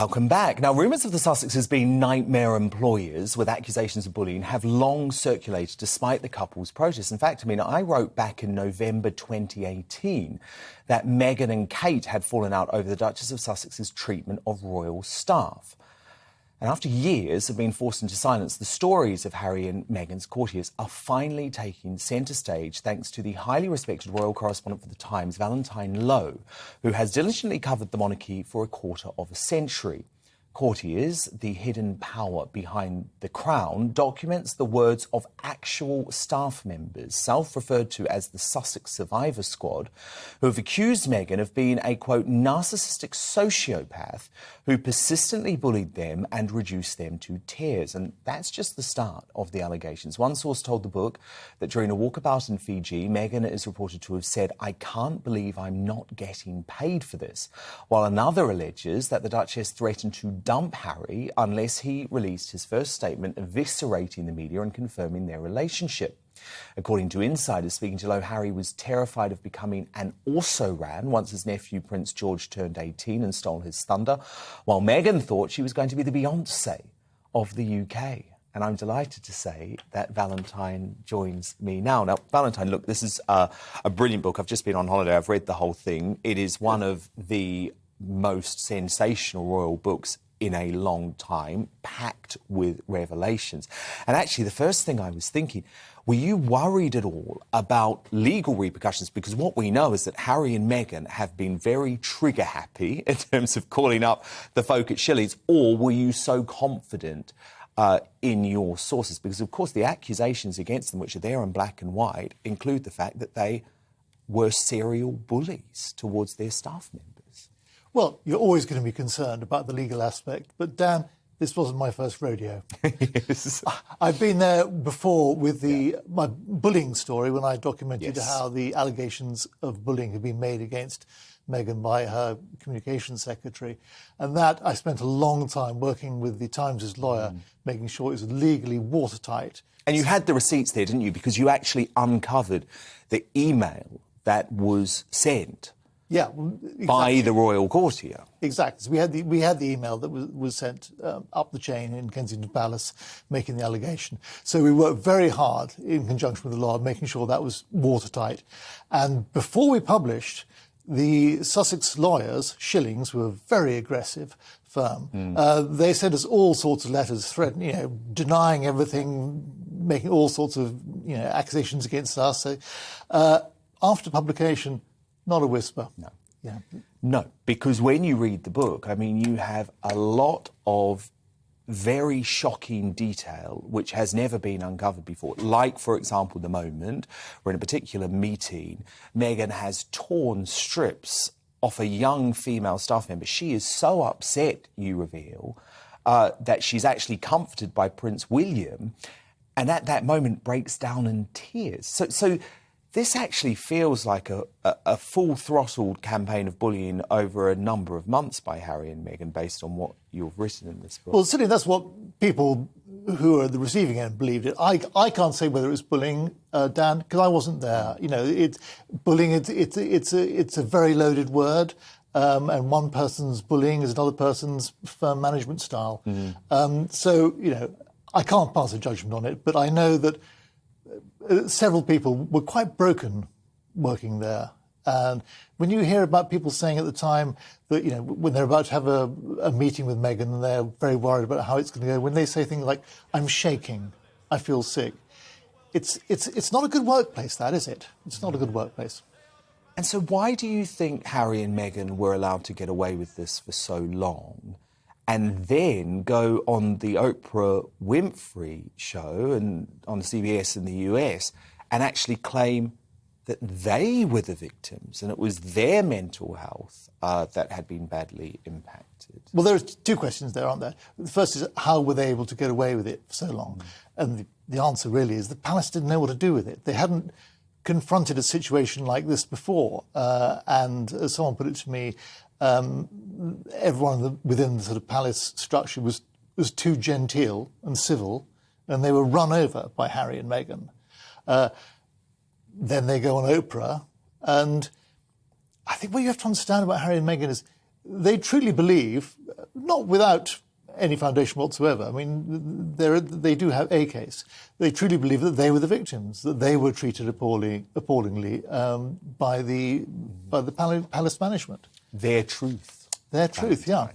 Welcome back. Now, rumours of the Sussexes being nightmare employers with accusations of bullying have long circulated despite the couple's protests. In fact, I wrote back in November 2018 that Meghan and Kate had fallen out over the Duchess of Sussex's treatment of royal staff. And after years of being forced into silence, the stories of Harry and Meghan's courtiers are finally taking centre stage thanks to the highly respected royal correspondent for The Times, Valentine Low, who has diligently covered the monarchy for a quarter of a century. Courtiers, the hidden power behind the crown, documents the words of actual staff members, self-referred to as the Sussex Survivor Squad, who have accused Meghan of being a, quote, narcissistic sociopath who persistently bullied them and reduced them to tears. And that's just the start of the allegations. One source told the book that during a walkabout in Fiji, Meghan is reported to have said, "I can't believe I'm not getting paid for this," while another alleges that the Duchess threatened to dump Harry unless he released his first statement eviscerating the media and confirming their relationship. According to insiders speaking to Low, Harry was terrified of becoming an also-ran once his nephew Prince George turned 18 and stole his thunder, while Meghan thought she was going to be the Beyoncé of the UK. And I'm delighted to say that Valentine joins me now. Now, Valentine, look, this is a brilliant book. I've just been on holiday. I've read the whole thing. It is one of the most sensational royal books in a long time, packed with revelations. And actually, the first thing I was thinking, were you worried at all about legal repercussions? Because what we know is that Harry and Meghan have been very trigger-happy in terms of calling up the folk at Shillings, or were you so confident in your sources? Because, of course, the accusations against them, which are there in black and white, include the fact that they were serial bullies towards their staff members. Well, you're always going to be concerned about the legal aspect, but Dan, this wasn't my first rodeo. Yes. I've been there before with my bullying story when I documented how the allegations of bullying had been made against Meghan by her communications secretary. And that I spent a long time working with the Times' lawyer, making sure it was legally watertight. And you had the receipts there, didn't you? Because you actually uncovered the email that was sent. Yeah, well, exactly. By the royal courtier. Exactly. So we had the email that was sent up the chain in Kensington Palace, making the allegation. So we worked very hard in conjunction with the law, making sure that was watertight. And before we published, the Sussex lawyers, Shillings, who were a very aggressive firm, they sent us all sorts of letters, threatening, denying everything, making all sorts of accusations against us. So, after publication, not a whisper. No. Yeah. No, because when you read the book, you have a lot of very shocking detail which has never been uncovered before. Like, for example, the moment where in a particular meeting, Meghan has torn strips off a young female staff member. She is so upset, you reveal, that she's actually comforted by Prince William, and at that moment breaks down in tears. So this actually feels like a full-throttled campaign of bullying over a number of months by Harry and Meghan, based on what you've written in this book. Well, certainly that's what people who are at the receiving end believed it. I can't say whether it was bullying, Dan, because I wasn't there. Bullying. It's a very loaded word, and one person's bullying is another person's firm management style. So I can't pass a judgment on it, but I know that several people were quite broken working there. And when you hear about people saying at the time that, when they're about to have a meeting with Meghan and they're very worried about how it's going to go, when they say things like, "I'm shaking, I feel sick," it's not a good workplace, that, is it? It's not a good workplace. And so why do you think Harry and Meghan were allowed to get away with this for so long, and then go on the Oprah Winfrey show and on CBS in the US and actually claim that they were the victims and it was their mental health that had been badly impacted? Well, there are two questions there, aren't there? The first is, how were they able to get away with it for so long? And the answer really is the palace didn't know what to do with it. They hadn't confronted a situation like this before. And as someone put it to me, everyone within the sort of palace structure was too genteel and civil, and they were run over by Harry and Meghan. Then they go on Oprah, and I think what you have to understand about Harry and Meghan is they truly believe, not without any foundation whatsoever. I mean, they do have a case. They truly believe that they were the victims, that they were treated appallingly by the palace management. Their truth. Their truth, yeah.